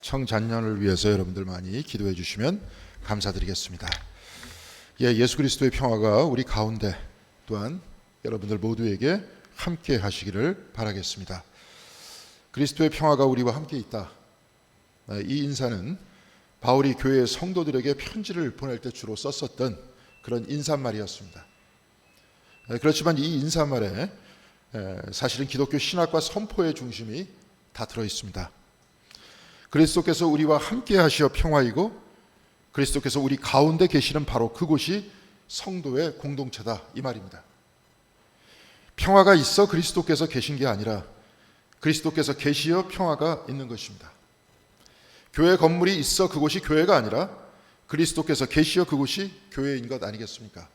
청자녀를 위해서 여러분들 많이 기도해 주시면 감사드리겠습니다. 예수 그리스도의 평화가 우리 가운데 또한 여러분들 모두에게 함께 하시기를 바라겠습니다. 그리스도의 평화가 우리와 함께 있다. 이 인사는 바울이 교회 성도들에게 편지를 보낼 때 주로 썼었던 그런 인사말이었습니다. 그렇지만 이 인사말에 사실은 기독교 신학과 선포의 중심이 다 들어 있습니다. 그리스도께서 우리와 함께 하시어 평화이고 그리스도께서 우리 가운데 계시는 바로 그곳이 성도의 공동체다, 이 말입니다. 평화가 있어 그리스도께서 계신 게 아니라 그리스도께서 계시어 평화가 있는 것입니다. 교회 건물이 있어 그곳이 교회가 아니라 그리스도께서 계시어 그곳이 교회인 것 아니겠습니까?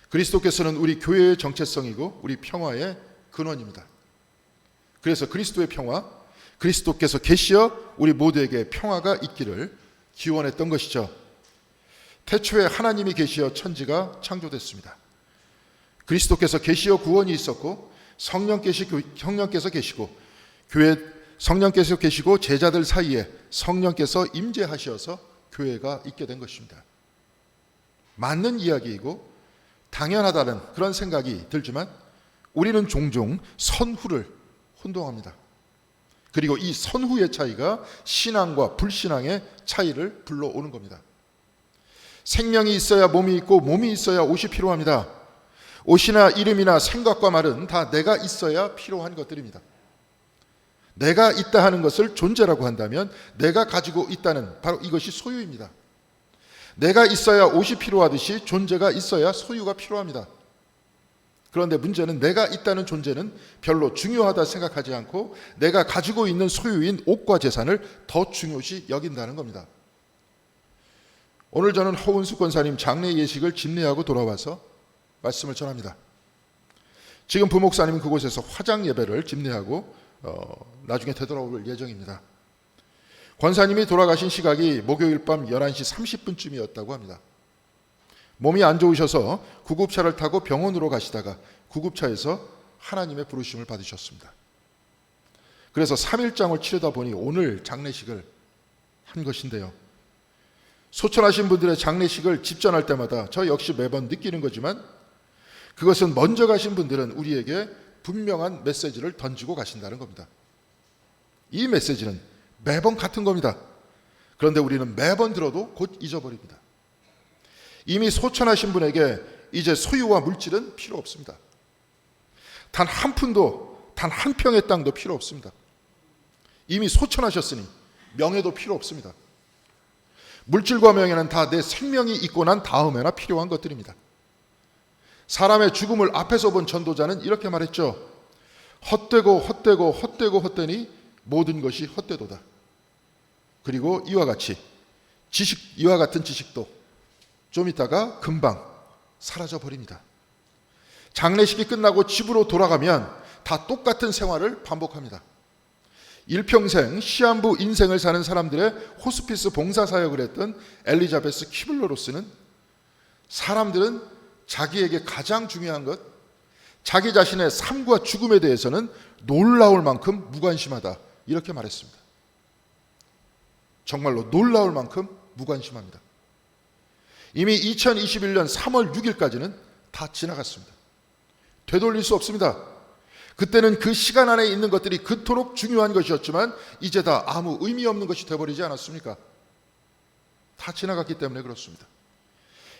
그리스도께서는 우리 교회의 정체성이고 우리 평화의 근원입니다. 그래서 그리스도의 평화, 그리스도께서 계시어 우리 모두에게 평화가 있기를 기원했던 것이죠. 태초에 하나님이 계시어 천지가 창조됐습니다. 그리스도께서 계시어 구원이 있었고 성령께서 계시고 교회 성령께서 계시고 제자들 사이에 성령께서 임재하셔서 교회가 있게 된 것입니다. 맞는 이야기이고 당연하다는 그런 생각이 들지만 우리는 종종 선후를 혼동합니다. 그리고 이 선후의 차이가 신앙과 불신앙의 차이를 불러오는 겁니다. 생명이 있어야 몸이 있고 몸이 있어야 옷이 필요합니다. 옷이나 이름이나 생각과 말은 다 내가 있어야 필요한 것들입니다. 내가 있다 하는 것을 존재라고 한다면 내가 가지고 있다는 바로 이것이 소유입니다. 내가 있어야 옷이 필요하듯이 존재가 있어야 소유가 필요합니다. 그런데 문제는 내가 있다는 존재는 별로 중요하다 생각하지 않고 내가 가지고 있는 소유인 옷과 재산을 더 중요시 여긴다는 겁니다. 오늘 저는 허은수 권사님 장례 예식을 집례하고 돌아와서 말씀을 전합니다. 지금 부목사님은 그곳에서 화장 예배를 집례하고 나중에 되돌아올 예정입니다. 권사님이 돌아가신 시각이 목요일 밤 11시 30분쯤이었다고 합니다. 몸이 안 좋으셔서 구급차를 타고 병원으로 가시다가 구급차에서 하나님의 부르심을 받으셨습니다. 그래서 3일장을 치르다 보니 오늘 장례식을 한 것인데요. 소천하신 분들의 장례식을 집전할 때마다 저 역시 매번 느끼는 거지만 그것은 먼저 가신 분들은 우리에게 분명한 메시지를 던지고 가신다는 겁니다. 이 메시지는 매번 같은 겁니다. 그런데 우리는 매번 들어도 곧 잊어버립니다. 이미 소천하신 분에게 이제 소유와 물질은 필요 없습니다. 단 한 푼도, 단 한 평의 땅도 필요 없습니다. 이미 소천하셨으니 명예도 필요 없습니다. 물질과 명예는 다 내 생명이 있고 난 다음에나 필요한 것들입니다. 사람의 죽음을 앞에서 본 전도자는 이렇게 말했죠. 헛되고 헛되고 헛되고 헛되니 모든 것이 헛되도다. 그리고 이와 같은 지식도 좀 있다가 금방 사라져 버립니다. 장례식이 끝나고 집으로 돌아가면 다 똑같은 생활을 반복합니다. 일평생 시한부 인생을 사는 사람들의 호스피스 봉사 사역을 했던 엘리자베스 키블러로스는 사람들은 자기에게 가장 중요한 것, 자기 자신의 삶과 죽음에 대해서는 놀라울 만큼 무관심하다, 이렇게 말했습니다. 정말로 놀라울 만큼 무관심합니다. 이미 2021년 3월 6일까지는 다 지나갔습니다. 되돌릴 수 없습니다. 그때는 그 시간 안에 있는 것들이 그토록 중요한 것이었지만 이제 다 아무 의미 없는 것이 되어버리지 않았습니까? 다 지나갔기 때문에 그렇습니다.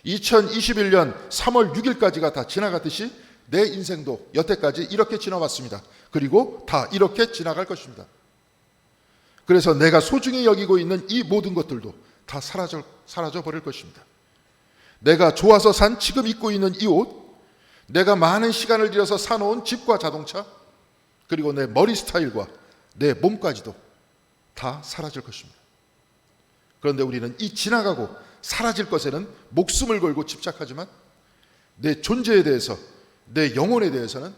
2021년 3월 6일까지가 다 지나갔듯이 내 인생도 여태까지 이렇게 지나왔습니다. 그리고 다 이렇게 지나갈 것입니다. 그래서 내가 소중히 여기고 있는 이 모든 것들도 다 사라져 버릴 것입니다. 내가 좋아서 지금 입고 있는 이 옷, 내가 많은 시간을 들여서 사놓은 집과 자동차, 그리고 내 머리 스타일과 내 몸까지도 다 사라질 것입니다. 그런데 우리는 이 지나가고 사라질 것에는 목숨을 걸고 집착하지만 내 존재에 대해서, 내 영혼에 대해서는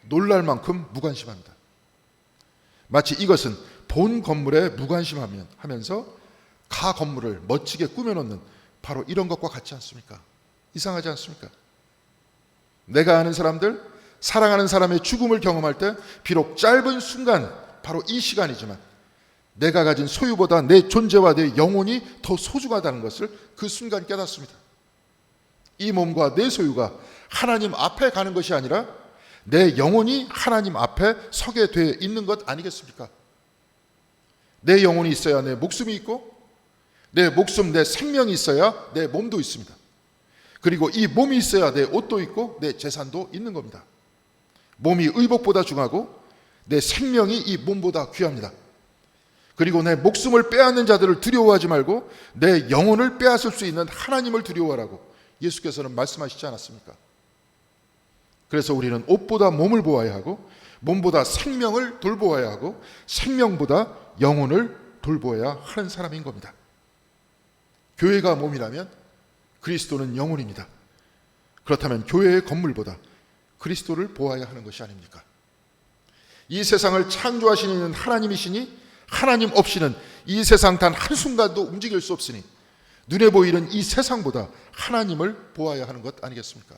놀랄 만큼 무관심합니다. 마치 이것은 본 건물에 무관심하면서 가 건물을 멋지게 꾸며놓는 바로 이런 것과 같지 않습니까? 이상하지 않습니까? 내가 아는 사람들, 사랑하는 사람의 죽음을 경험할 때 비록 짧은 순간, 바로 이 시간이지만 내가 가진 소유보다 내 존재와 내 영혼이 더 소중하다는 것을 그 순간 깨닫습니다. 이 몸과 내 소유가 하나님 앞에 가는 것이 아니라 내 영혼이 하나님 앞에 서게 돼 있는 것 아니겠습니까? 내 영혼이 있어야 내 목숨이 있고, 내 목숨, 내 생명이 있어야 내 몸도 있습니다. 그리고 이 몸이 있어야 내 옷도 있고 내 재산도 있는 겁니다. 몸이 의복보다 중하고 내 생명이 이 몸보다 귀합니다. 그리고 내 목숨을 빼앗는 자들을 두려워하지 말고 내 영혼을 빼앗을 수 있는 하나님을 두려워하라고 예수께서는 말씀하시지 않았습니까? 그래서 우리는 옷보다 몸을 보아야 하고, 몸보다 생명을 돌보아야 하고, 생명보다 영혼을 돌보아야 하는 사람인 겁니다. 교회가 몸이라면 그리스도는 영혼입니다. 그렇다면 교회의 건물보다 그리스도를 보아야 하는 것이 아닙니까? 이 세상을 창조하신 이는 하나님이시니 하나님 없이는 이 세상 단 한순간도 움직일 수 없으니 눈에 보이는 이 세상보다 하나님을 보아야 하는 것 아니겠습니까?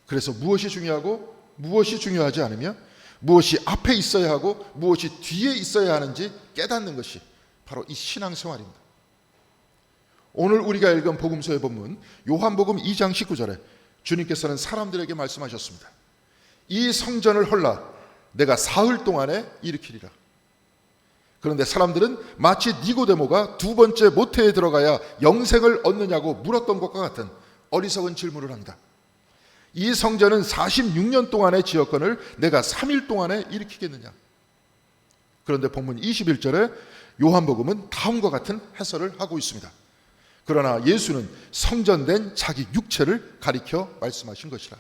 그래서 무엇이 중요하고 무엇이 중요하지 않으며 무엇이 앞에 있어야 하고 무엇이 뒤에 있어야 하는지 깨닫는 것이 바로 이 신앙생활입니다. 오늘 우리가 읽은 복음서의 본문 요한복음 2장 19절에 주님께서는 사람들에게 말씀하셨습니다. 이 성전을 헐라 내가 사흘 동안에 일으키리라. 그런데 사람들은 마치 니고데모가 두 번째 모태에 들어가야 영생을 얻느냐고 물었던 것과 같은 어리석은 질문을 합니다. 이 성전은 46년 동안의 지역권을 내가 3일 동안에 일으키겠느냐. 그런데 본문 21절에 요한복음은 다음과 같은 해설을 하고 있습니다. 그러나 예수는 성전된 자기 육체를 가리켜 말씀하신 것이라.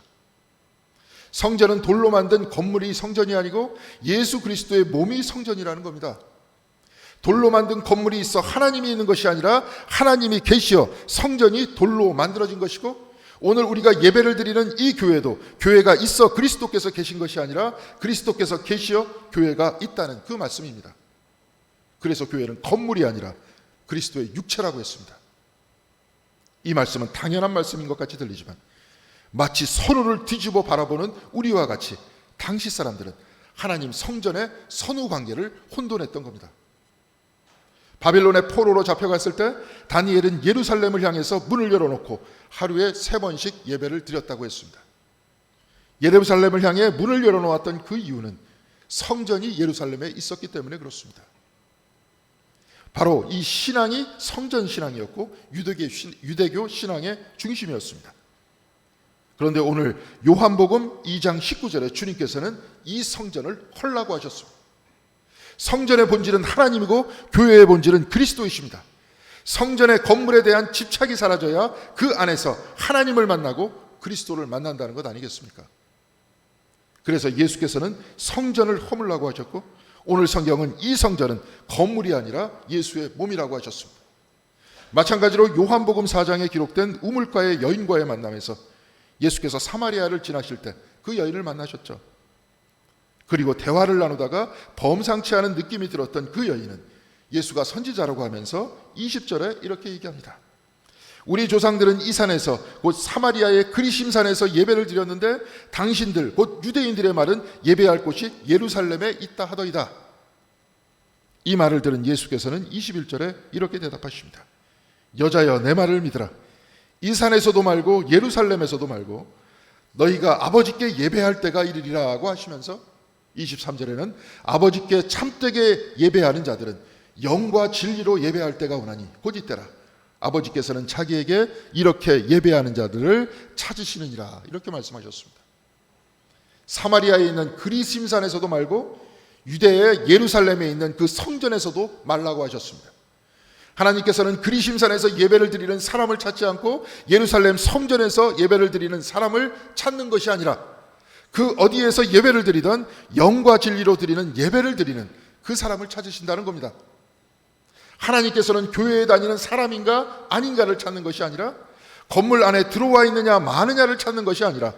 성전은 돌로 만든 건물이 성전이 아니고 예수 그리스도의 몸이 성전이라는 겁니다. 돌로 만든 건물이 있어 하나님이 있는 것이 아니라 하나님이 계시어 성전이 돌로 만들어진 것이고, 오늘 우리가 예배를 드리는 이 교회도 교회가 있어 그리스도께서 계신 것이 아니라 그리스도께서 계시어 교회가 있다는 그 말씀입니다. 그래서 교회는 건물이 아니라 그리스도의 육체라고 했습니다. 이 말씀은 당연한 말씀인 것 같이 들리지만 마치 선우를 뒤집어 바라보는 우리와 같이 당시 사람들은 하나님 성전의 선후 관계를 혼돈했던 겁니다. 바빌론의 포로로 잡혀갔을 때 다니엘은 예루살렘을 향해서 문을 열어놓고 하루에 3번씩 예배를 드렸다고 했습니다. 예루살렘을 향해 문을 열어놓았던 그 이유는 성전이 예루살렘에 있었기 때문에 그렇습니다. 바로 이 신앙이 성전 신앙이었고 유대교 신앙의 중심이었습니다. 그런데 오늘 요한복음 2장 19절에 주님께서는 이 성전을 헐라고 하셨습니다. 성전의 본질은 하나님이고 교회의 본질은 그리스도이십니다. 성전의 건물에 대한 집착이 사라져야 그 안에서 하나님을 만나고 그리스도를 만난다는 것 아니겠습니까? 그래서 예수께서는 성전을 허물라고 하셨고, 오늘 성경은 이 성전은 건물이 아니라 예수의 몸이라고 하셨습니다. 마찬가지로 요한복음 4장에 기록된 우물가의 여인과의 만남에서 예수께서 사마리아를 지나실 때 그 여인을 만나셨죠. 그리고 대화를 나누다가 범상치 않은 느낌이 들었던 그 여인은 예수가 선지자라고 하면서 20절에 이렇게 얘기합니다. 우리 조상들은 이 산에서 곧 사마리아의 그리심산에서 예배를 드렸는데 당신들 곧 유대인들의 말은 예배할 곳이 예루살렘에 있다 하더이다. 이 말을 들은 예수께서는 21절에 이렇게 대답하십니다. 여자여 내 말을 믿으라. 이 산에서도 말고 예루살렘에서도 말고 너희가 아버지께 예배할 때가 이르리라고 하시면서 23절에는 아버지께 참되게 예배하는 자들은 영과 진리로 예배할 때가 오나니 곧 이때라. 아버지께서는 자기에게 이렇게 예배하는 자들을 찾으시느니라. 이렇게 말씀하셨습니다. 사마리아에 있는 그리심산에서도 말고 유대의 예루살렘에 있는 그 성전에서도 말라고 하셨습니다. 하나님께서는 그리심산에서 예배를 드리는 사람을 찾지 않고 예루살렘 성전에서 예배를 드리는 사람을 찾는 것이 아니라 그 어디에서 예배를 드리던 영과 진리로 드리는 예배를 드리는 그 사람을 찾으신다는 겁니다. 하나님께서는 교회에 다니는 사람인가 아닌가를 찾는 것이 아니라 건물 안에 들어와 있느냐 마느냐를 찾는 것이 아니라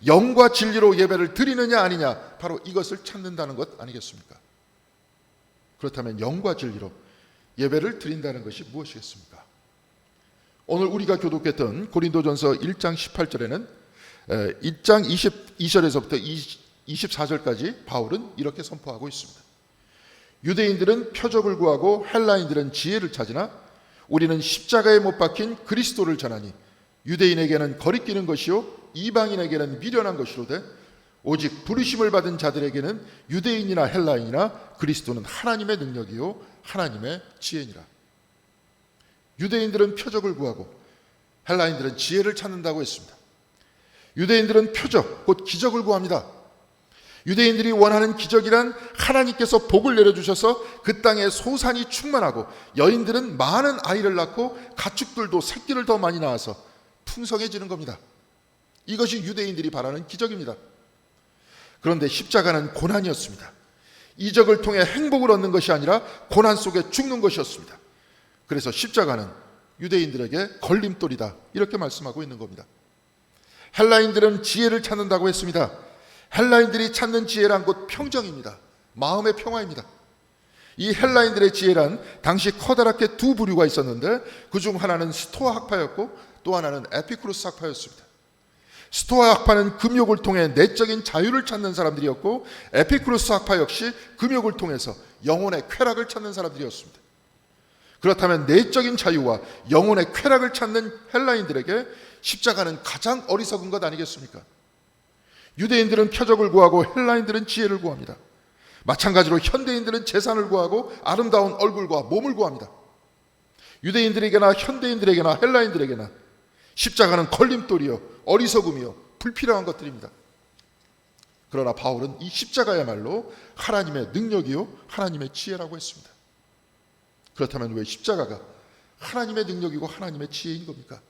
영과 진리로 예배를 드리느냐 아니냐, 바로 이것을 찾는다는 것 아니겠습니까? 그렇다면 영과 진리로 예배를 드린다는 것이 무엇이겠습니까? 오늘 우리가 교독했던 고린도전서 1장 18절에는 1장 22절에서부터 24절까지 바울은 이렇게 선포하고 있습니다. 유대인들은 표적을 구하고 헬라인들은 지혜를 찾으나 우리는 십자가에 못 박힌 그리스도를 전하니 유대인에게는 거리끼는 것이요 이방인에게는 미련한 것이로되 오직 부르심을 받은 자들에게는 유대인이나 헬라인이나 그리스도는 하나님의 능력이요 하나님의 지혜니라. 유대인들은 표적을 구하고 헬라인들은 지혜를 찾는다고 했습니다. 유대인들은 표적, 곧 기적을 구합니다. 유대인들이 원하는 기적이란 하나님께서 복을 내려주셔서 그 땅에 소산이 충만하고 여인들은 많은 아이를 낳고 가축들도 새끼를 더 많이 낳아서 풍성해지는 겁니다. 이것이 유대인들이 바라는 기적입니다. 그런데 십자가는 고난이었습니다. 이적을 통해 행복을 얻는 것이 아니라 고난 속에 죽는 것이었습니다. 그래서 십자가는 유대인들에게 걸림돌이다, 이렇게 말씀하고 있는 겁니다. 헬라인들은 지혜를 찾는다고 했습니다. 헬라인들이 찾는 지혜란 곧 평정입니다. 마음의 평화입니다. 이 헬라인들의 지혜란 당시 커다랗게 두 부류가 있었는데 그 중 하나는 스토아 학파였고 또 하나는 에피쿠로스 학파였습니다. 스토아 학파는 금욕을 통해 내적인 자유를 찾는 사람들이었고 에피쿠로스 학파 역시 금욕을 통해서 영혼의 쾌락을 찾는 사람들이었습니다. 그렇다면 내적인 자유와 영혼의 쾌락을 찾는 헬라인들에게 십자가는 가장 어리석은 것 아니겠습니까? 유대인들은 표적을 구하고 헬라인들은 지혜를 구합니다. 마찬가지로 현대인들은 재산을 구하고 아름다운 얼굴과 몸을 구합니다. 유대인들에게나 현대인들에게나 헬라인들에게나 십자가는 걸림돌이요 어리석음이요 불필요한 것들입니다. 그러나 바울은 이 십자가야말로 하나님의 능력이요 하나님의 지혜라고 했습니다. 그렇다면 왜 십자가가 하나님의 능력이고 하나님의 지혜인 겁니까?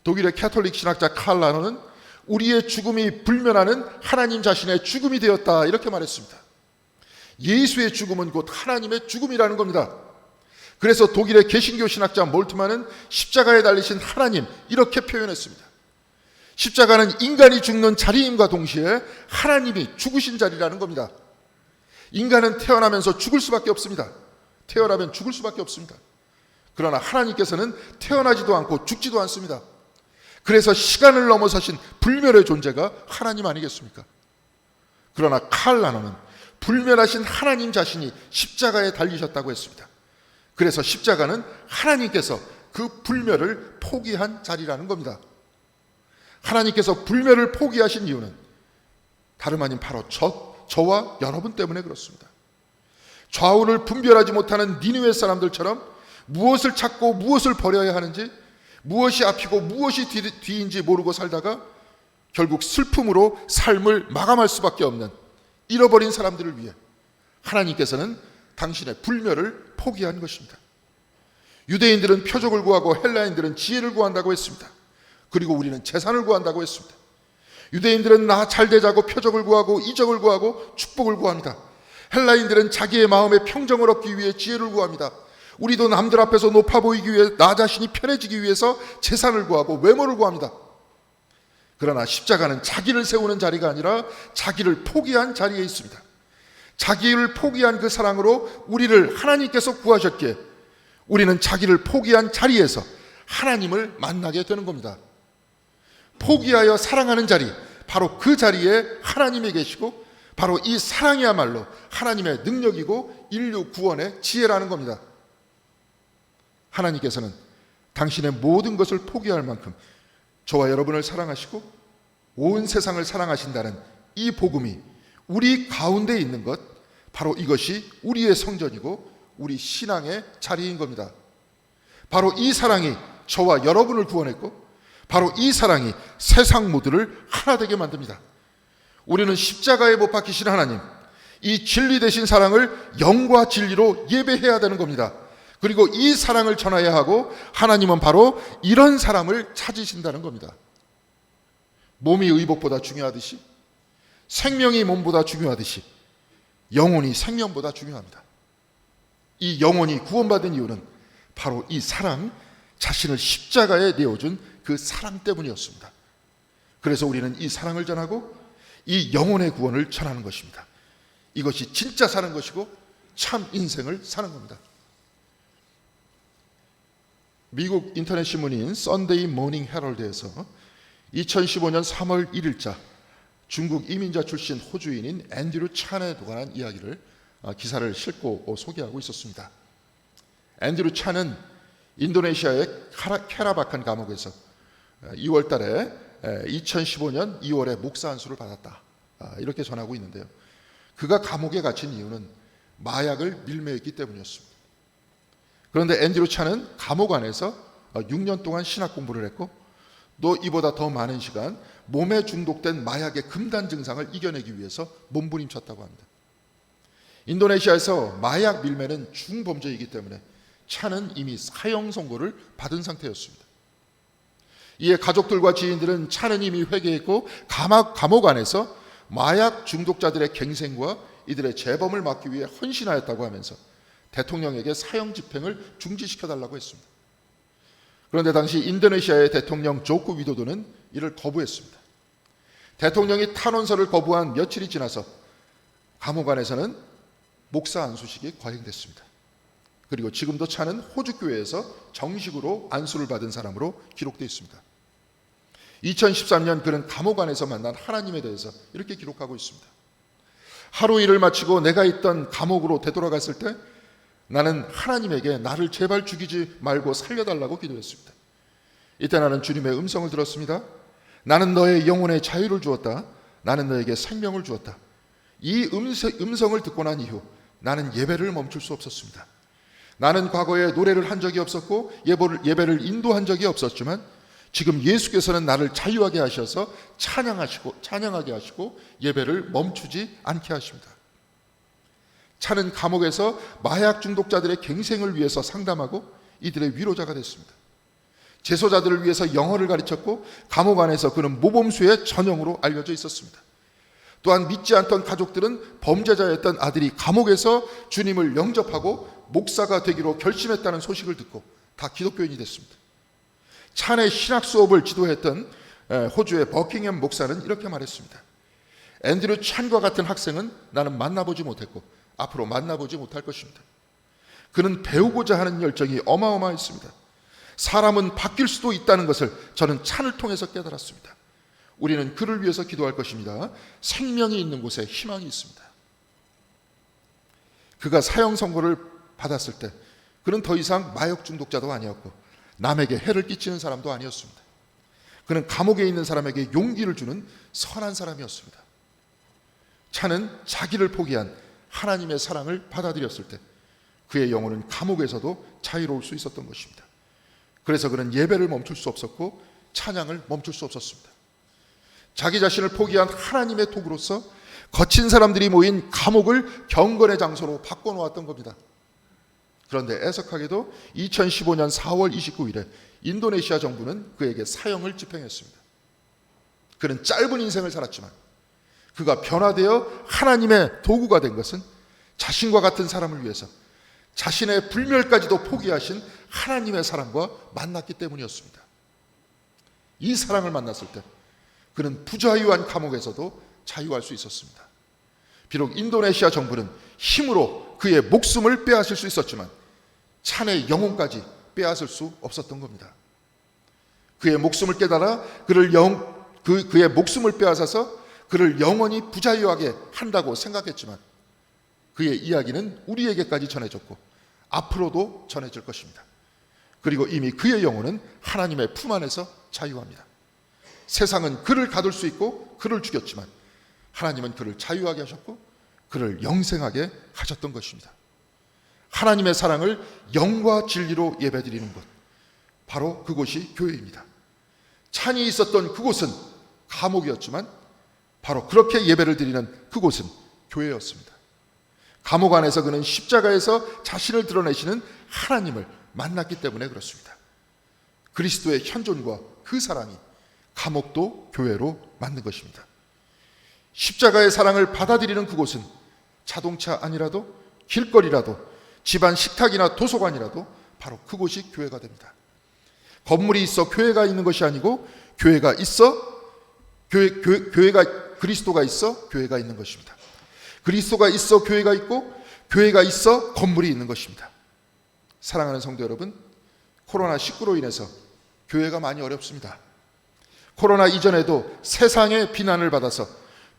독일의 캐톨릭 신학자 칼 라너는 우리의 죽음이 불면하는 하나님 자신의 죽음이 되었다, 이렇게 말했습니다. 예수의 죽음은 곧 하나님의 죽음이라는 겁니다. 그래서 독일의 개신교 신학자 몰트만은 십자가에 달리신 하나님, 이렇게 표현했습니다. 십자가는 인간이 죽는 자리임과 동시에 하나님이 죽으신 자리라는 겁니다. 인간은 태어나면서 죽을 수밖에 없습니다. 태어나면 죽을 수밖에 없습니다. 그러나 하나님께서는 태어나지도 않고 죽지도 않습니다. 그래서 시간을 넘어서신 불멸의 존재가 하나님 아니겠습니까? 그러나 칼 라너는 불멸하신 하나님 자신이 십자가에 달리셨다고 했습니다. 그래서 십자가는 하나님께서 그 불멸을 포기한 자리라는 겁니다. 하나님께서 불멸을 포기하신 이유는 다름 아닌 바로 저와 여러분 때문에 그렇습니다. 좌우를 분별하지 못하는 니느웨 사람들처럼 무엇을 찾고 무엇을 버려야 하는지, 무엇이 앞이고 무엇이 뒤인지 모르고 살다가 결국 슬픔으로 삶을 마감할 수밖에 없는 잃어버린 사람들을 위해 하나님께서는 당신의 불멸을 포기한 것입니다. 유대인들은 표적을 구하고 헬라인들은 지혜를 구한다고 했습니다. 그리고 우리는 재산을 구한다고 했습니다. 유대인들은 나 잘 되자고 표적을 구하고 이적을 구하고 축복을 구합니다. 헬라인들은 자기의 마음의 평정을 얻기 위해 지혜를 구합니다. 우리도 남들 앞에서 높아 보이기 위해, 나 자신이 편해지기 위해서 재산을 구하고 외모를 구합니다. 그러나 십자가는 자기를 세우는 자리가 아니라 자기를 포기한 자리에 있습니다. 자기를 포기한 그 사랑으로 우리를 하나님께서 구하셨기에 우리는 자기를 포기한 자리에서 하나님을 만나게 되는 겁니다. 포기하여 사랑하는 자리, 바로 그 자리에 하나님이 계시고 바로 이 사랑이야말로 하나님의 능력이고 인류 구원의 지혜라는 겁니다. 하나님께서는 당신의 모든 것을 포기할 만큼 저와 여러분을 사랑하시고 온 세상을 사랑하신다는 이 복음이 우리 가운데 있는 것, 바로 이것이 우리의 성전이고 우리 신앙의 자리인 겁니다. 바로 이 사랑이 저와 여러분을 구원했고 바로 이 사랑이 세상 모두를 하나 되게 만듭니다. 우리는 십자가에 못 박히신 하나님, 이 진리 되신 사랑을 영과 진리로 예배해야 되는 겁니다. 그리고 이 사랑을 전해야 하고 하나님은 바로 이런 사람을 찾으신다는 겁니다. 몸이 의복보다 중요하듯이, 생명이 몸보다 중요하듯이 영혼이 생명보다 중요합니다. 이 영혼이 구원받은 이유는 바로 이 사랑, 자신을 십자가에 내어준 그 사랑 때문이었습니다. 그래서 우리는 이 사랑을 전하고 이 영혼의 구원을 전하는 것입니다. 이것이 진짜 사는 것이고 참 인생을 사는 겁니다. 미국 인터넷 신문인 썬데이 모닝 헤럴드에서 2015년 3월 1일자 중국 이민자 출신 호주인인 앤드류 찬에 관한 이야기를 기사를 싣고 소개하고 있었습니다. 앤드류 찬은 인도네시아의 케라바칸 감옥에서 2월 달에 2015년 2월에 목사 안수를 받았다. 이렇게 전하고 있는데요. 그가 감옥에 갇힌 이유는 마약을 밀매했기 때문이었습니다. 그런데 앤드류 찬은 감옥 안에서 6년 동안 신학 공부를 했고 또 이보다 더 많은 시간 몸에 중독된 마약의 금단 증상을 이겨내기 위해서 몸부림쳤다고 합니다. 인도네시아에서 마약 밀매는 중범죄이기 때문에 찬은 이미 사형 선고를 받은 상태였습니다. 이에 가족들과 지인들은 찬은 이미 회개했고 감옥 안에서 마약 중독자들의 갱생과 이들의 재범을 막기 위해 헌신하였다고 하면서 대통령에게 사형 집행을 중지시켜달라고 했습니다. 그런데 당시 인도네시아의 대통령 조코 위도도는 이를 거부했습니다. 대통령이 탄원서를 거부한 며칠이 지나서 감옥 안에서는 목사 안수식이 거행됐습니다. 그리고 지금도 찬은 호주 교회에서 정식으로 안수를 받은 사람으로 기록되어 있습니다. 2013년 그는 감옥 안에서 만난 하나님에 대해서 이렇게 기록하고 있습니다. 하루 일을 마치고 내가 있던 감옥으로 되돌아갔을 때 나는 하나님에게 나를 제발 죽이지 말고 살려달라고 기도했습니다. 이때 나는 주님의 음성을 들었습니다. 나는 너의 영혼에 자유를 주었다. 나는 너에게 생명을 주었다. 이 음성을 듣고 난 이후 나는 예배를 멈출 수 없었습니다. 나는 과거에 노래를 한 적이 없었고 예배를 인도한 적이 없었지만 지금 예수께서는 나를 자유하게 하셔서 찬양하게 하시고 예배를 멈추지 않게 하십니다. 찬은 감옥에서 마약 중독자들의 갱생을 위해서 상담하고 이들의 위로자가 됐습니다. 재소자들을 위해서 영어를 가르쳤고 감옥 안에서 그는 모범수의 전형으로 알려져 있었습니다. 또한 믿지 않던 가족들은 범죄자였던 아들이 감옥에서 주님을 영접하고 목사가 되기로 결심했다는 소식을 듣고 다 기독교인이 됐습니다. 찬의 신학 수업을 지도했던 호주의 버킹엄 목사는 이렇게 말했습니다. 앤드류 찬과 같은 학생은 나는 만나보지 못했고 앞으로 만나보지 못할 것입니다. 그는 배우고자 하는 열정이 어마어마했습니다. 사람은 바뀔 수도 있다는 것을 저는 찬을 통해서 깨달았습니다. 우리는 그를 위해서 기도할 것입니다. 생명이 있는 곳에 희망이 있습니다. 그가 사형 선고를 받았을 때 그는 더 이상 마약 중독자도 아니었고 남에게 해를 끼치는 사람도 아니었습니다. 그는 감옥에 있는 사람에게 용기를 주는 선한 사람이었습니다. 찬은 자기를 포기한 하나님의 사랑을 받아들였을 때 그의 영혼은 감옥에서도 자유로울 수 있었던 것입니다. 그래서 그는 예배를 멈출 수 없었고 찬양을 멈출 수 없었습니다. 자기 자신을 포기한 하나님의 도구로서 거친 사람들이 모인 감옥을 경건의 장소로 바꿔놓았던 겁니다. 그런데 애석하게도 2015년 4월 29일에 인도네시아 정부는 그에게 사형을 집행했습니다. 그는 짧은 인생을 살았지만 그가 변화되어 하나님의 도구가 된 것은 자신과 같은 사람을 위해서 자신의 불멸까지도 포기하신 하나님의 사랑과 만났기 때문이었습니다. 이 사랑을 만났을 때 그는 부자유한 감옥에서도 자유할 수 있었습니다. 비록 인도네시아 정부는 힘으로 그의 목숨을 빼앗을 수 있었지만 찬의 영혼까지 빼앗을 수 없었던 겁니다. 그의 목숨을 깨달아 그의 목숨을 빼앗아서 그를 영원히 부자유하게 한다고 생각했지만 그의 이야기는 우리에게까지 전해졌고 앞으로도 전해질 것입니다. 그리고 이미 그의 영혼은 하나님의 품 안에서 자유합니다. 세상은 그를 가둘 수 있고 그를 죽였지만 하나님은 그를 자유하게 하셨고 그를 영생하게 하셨던 것입니다. 하나님의 사랑을 영과 진리로 예배드리는 곳, 바로 그곳이 교회입니다. 찬이 있었던 그곳은 감옥이었지만 바로 그렇게 예배를 드리는 그곳은 교회였습니다. 감옥 안에서 그는 십자가에서 자신을 드러내시는 하나님을 만났기 때문에 그렇습니다. 그리스도의 현존과 그 사랑이 감옥도 교회로 만든 것입니다. 십자가의 사랑을 받아들이는 그곳은 자동차 아니라도 길거리라도 집안 식탁이나 도서관이라도 바로 그곳이 교회가 됩니다. 건물이 있어 교회가 있는 것이 아니고 교회가 그리스도가 있어 교회가 있는 것입니다. 그리스도가 있어 교회가 있고 교회가 있어 건물이 있는 것입니다. 사랑하는 성도 여러분, 코로나19로 인해서 교회가 많이 어렵습니다. 코로나 이전에도 세상의 비난을 받아서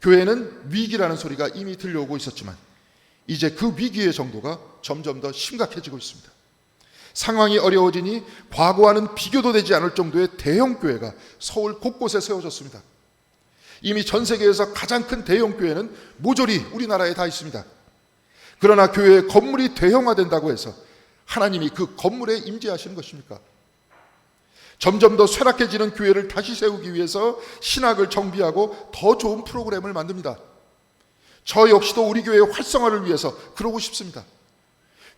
교회는 위기라는 소리가 이미 들려오고 있었지만 이제 그 위기의 정도가 점점 더 심각해지고 있습니다. 상황이 어려워지니 과거와는 비교도 되지 않을 정도의 대형 교회가 서울 곳곳에 세워졌습니다. 이미 전 세계에서 가장 큰 대형 교회는 모조리 우리나라에 다 있습니다. 그러나 교회의 건물이 대형화된다고 해서 하나님이 그 건물에 임재하시는 것입니까? 점점 더 쇠락해지는 교회를 다시 세우기 위해서 신학을 정비하고 더 좋은 프로그램을 만듭니다. 저 역시도 우리 교회의 활성화를 위해서 그러고 싶습니다.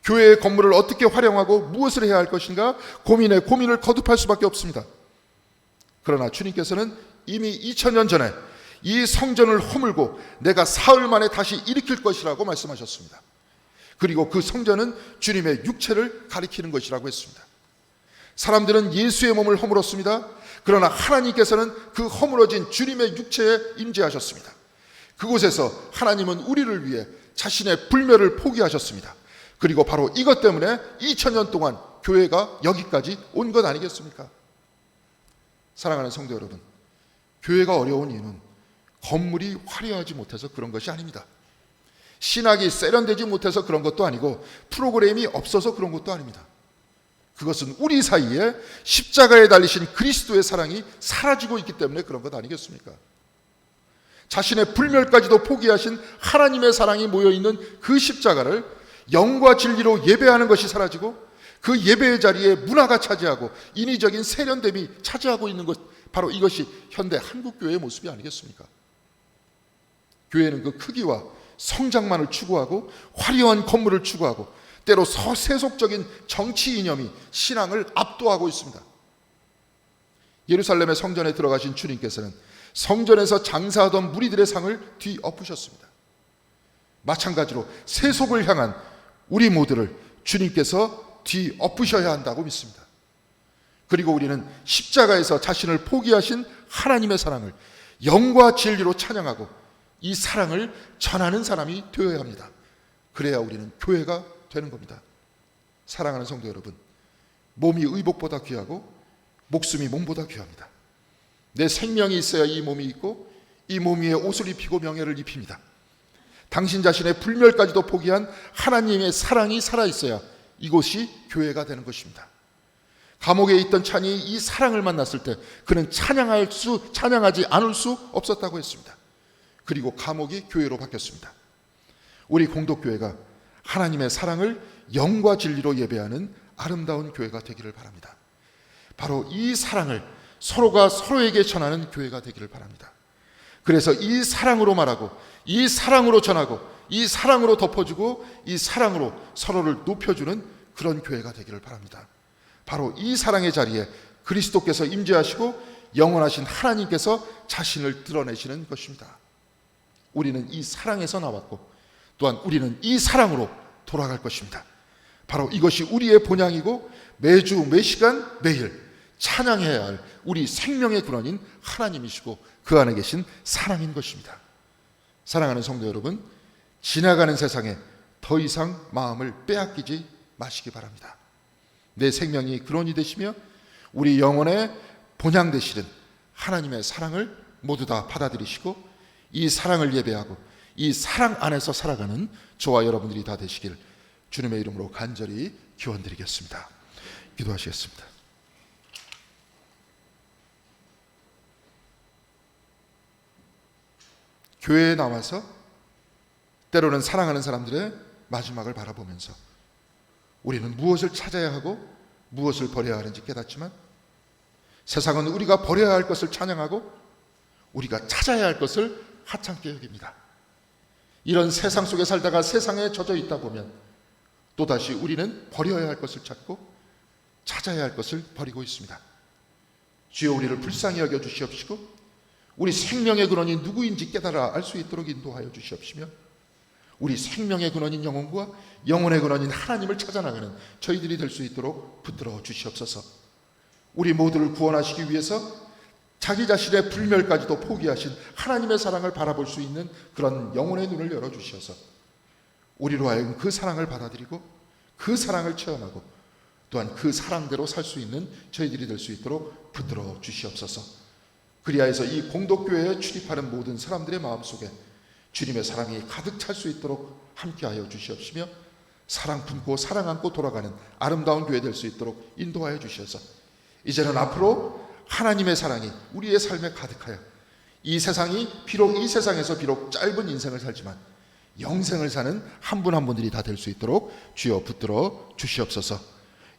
교회의 건물을 어떻게 활용하고 무엇을 해야 할 것인가 고민에 고민을 거듭할 수밖에 없습니다. 그러나 주님께서는 이미 2000년 전에 이 성전을 허물고 내가 사흘 만에 다시 일으킬 것이라고 말씀하셨습니다. 그리고 그 성전은 주님의 육체를 가리키는 것이라고 했습니다. 사람들은 예수의 몸을 허물었습니다. 그러나 하나님께서는 그 허물어진 주님의 육체에 임재하셨습니다. 그곳에서 하나님은 우리를 위해 자신의 불멸을 포기하셨습니다. 그리고 바로 이것 때문에 2000년 동안 교회가 여기까지 온 것 아니겠습니까? 사랑하는 성도 여러분, 교회가 어려운 이유는 건물이 화려하지 못해서 그런 것이 아닙니다. 신학이 세련되지 못해서 그런 것도 아니고 프로그램이 없어서 그런 것도 아닙니다. 그것은 우리 사이에 십자가에 달리신 그리스도의 사랑이 사라지고 있기 때문에 그런 것 아니겠습니까? 자신의 불멸까지도 포기하신 하나님의 사랑이 모여있는 그 십자가를 영과 진리로 예배하는 것이 사라지고 그 예배의 자리에 문화가 차지하고 인위적인 세련됨이 차지하고 있는 것, 바로 이것이 현대 한국교회의 모습이 아니겠습니까? 교회는 그 크기와 성장만을 추구하고 화려한 건물을 추구하고 때로 세속적인 정치 이념이 신앙을 압도하고 있습니다. 예루살렘의 성전에 들어가신 주님께서는 성전에서 장사하던 무리들의 상을 뒤엎으셨습니다. 마찬가지로 세속을 향한 우리 모두를 주님께서 뒤엎으셔야 한다고 믿습니다. 그리고 우리는 십자가에서 자신을 포기하신 하나님의 사랑을 영과 진리로 찬양하고 이 사랑을 전하는 사람이 되어야 합니다. 그래야 우리는 교회가 되는 겁니다. 사랑하는 성도 여러분, 몸이 의복보다 귀하고 목숨이 몸보다 귀합니다. 내 생명이 있어야 이 몸이 있고 이 몸 위에 옷을 입히고 명예를 입힙니다. 당신 자신의 불멸까지도 포기한 하나님의 사랑이 살아있어야 이곳이 교회가 되는 것입니다. 감옥에 있던 찬이 이 사랑을 만났을 때 그는 찬양하지 않을 수 없었다고 했습니다. 그리고 감옥이 교회로 바뀌었습니다. 우리 공동교회가 하나님의 사랑을 영과 진리로 예배하는 아름다운 교회가 되기를 바랍니다. 바로 이 사랑을 서로가 서로에게 전하는 교회가 되기를 바랍니다. 그래서 이 사랑으로 말하고 이 사랑으로 전하고 이 사랑으로 덮어주고 이 사랑으로 서로를 높여주는 그런 교회가 되기를 바랍니다. 바로 이 사랑의 자리에 그리스도께서 임재하시고 영원하신 하나님께서 자신을 드러내시는 것입니다. 우리는 이 사랑에서 나왔고 또한 우리는 이 사랑으로 돌아갈 것입니다. 바로 이것이 우리의 본향이고 매주 매시간 매일 찬양해야 할 우리 생명의 근원인 하나님이시고 그 안에 계신 사랑인 것입니다. 사랑하는 성도 여러분, 지나가는 세상에 더 이상 마음을 빼앗기지 마시기 바랍니다. 내 생명이 근원이 되시며 우리 영혼의 본향 되시는 하나님의 사랑을 모두 다 받아들이시고 이 사랑을 예배하고 이 사랑 안에서 살아가는 저와 여러분들이 다 되시길 주님의 이름으로 간절히 기원드리겠습니다. 기도하시겠습니다. 교회에 나와서 때로는 사랑하는 사람들의 마지막을 바라보면서 우리는 무엇을 찾아야 하고 무엇을 버려야 하는지 깨닫지만 세상은 우리가 버려야 할 것을 찬양하고 우리가 찾아야 할 것을 하찮게 여깁니다. 이런 세상 속에 살다가 세상에 젖어 있다 보면 또다시 우리는 버려야 할 것을 찾고 찾아야 할 것을 버리고 있습니다. 주여 우리를 불쌍히 여겨 주시옵시고 우리 생명의 근원이 누구인지 깨달아 알 수 있도록 인도하여 주시옵시며 우리 생명의 근원인 영혼과 영혼의 근원인 하나님을 찾아나가는 저희들이 될 수 있도록 붙들어 주시옵소서. 우리 모두를 구원하시기 위해서 자기 자신의 불멸까지도 포기하신 하나님의 사랑을 바라볼 수 있는 그런 영혼의 눈을 열어주셔서 우리로 하여금 그 사랑을 받아들이고 그 사랑을 체험하고 또한 그 사랑대로 살 수 있는 저희들이 될 수 있도록 붙들어 주시옵소서. 그리하여서 이 공동교회에 출입하는 모든 사람들의 마음속에 주님의 사랑이 가득 찰 수 있도록 함께하여 주시옵시며 사랑 품고 사랑 안고 돌아가는 아름다운 교회 될 수 있도록 인도하여 주셔서 이제는 앞으로 하나님의 사랑이 우리의 삶에 가득하여 이 세상에서 비록 짧은 인생을 살지만 영생을 사는 한 분 한 분들이 다 될 수 있도록 주여 붙들어 주시옵소서.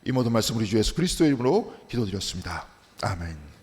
이 모든 말씀 우리 주 예수 그리스도의 이름으로 기도드렸습니다. 아멘.